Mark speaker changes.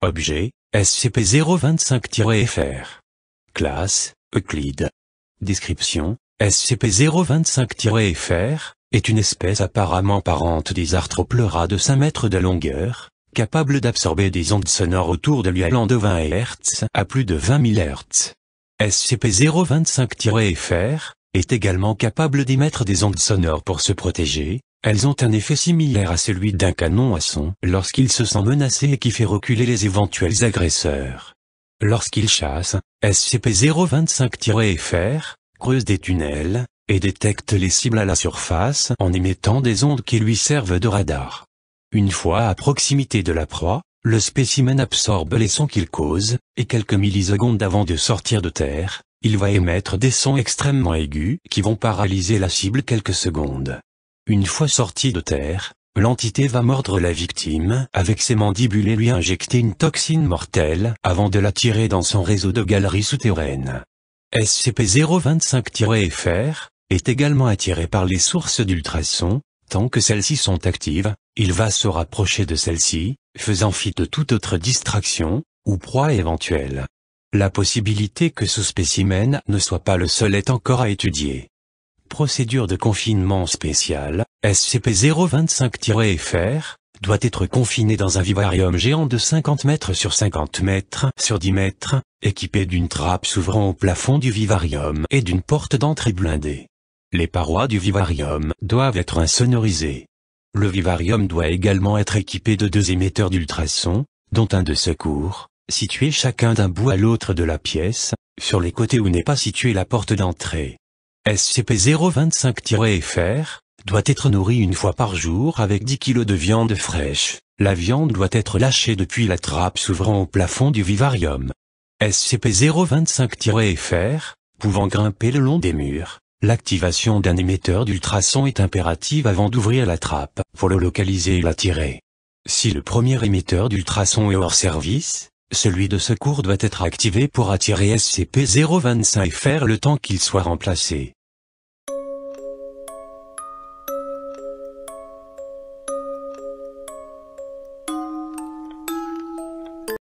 Speaker 1: Objet, SCP-025-FR. Classe, Euclide. Description, SCP-025-FR, est une espèce apparemment parente des arthropleuras de 5 mètres de longueur, capable d'absorber des ondes sonores autour de lui allant de 20 Hz à plus de 20 000 Hz. SCP-025-FR, est également capable d'émettre des ondes sonores pour se protéger. Elles ont un effet similaire à celui d'un canon à son lorsqu'il se sent menacé et qui fait reculer les éventuels agresseurs. Lorsqu'il chasse, SCP-025-FR creuse des tunnels et détecte les cibles à la surface en émettant des ondes qui lui servent de radar. Une fois à proximité de la proie, le spécimen absorbe les sons qu'il cause, et quelques millisecondes avant de sortir de terre, il va émettre des sons extrêmement aigus qui vont paralyser la cible quelques secondes. Une fois sorti de terre, l'entité va mordre la victime avec ses mandibules et lui injecter une toxine mortelle avant de la tirer dans son réseau de galeries souterraines. SCP-025-FR est également attiré par les sources d'ultrasons. Tant que celles-ci sont actives, il va se rapprocher de celles-ci, faisant fi de toute autre distraction ou proie éventuelle. La possibilité que ce spécimen ne soit pas le seul est encore à étudier. Procédure de confinement spéciale, SCP-025-FR doit être confiné dans un vivarium géant de 50 mètres sur 50 mètres sur 10 mètres, équipé d'une trappe s'ouvrant au plafond du vivarium et d'une porte d'entrée blindée. Les parois du vivarium doivent être insonorisées. Le vivarium doit également être équipé de 2 émetteurs d'ultrasons, dont un de secours, situés chacun d'un bout à l'autre de la pièce, sur les côtés où n'est pas située la porte d'entrée. SCP-025-FR doit être nourri une fois par jour avec 10 kg de viande fraîche. La viande doit être lâchée depuis la trappe s'ouvrant au plafond du vivarium. SCP-025-FR, pouvant grimper le long des murs, l'activation d'un émetteur d'ultrasons est impérative avant d'ouvrir la trappe pour le localiser et l'attirer. Si le premier émetteur d'ultrasons est hors service, celui de secours doit être activé pour attirer SCP-025-FR le temps qu'il soit remplacé.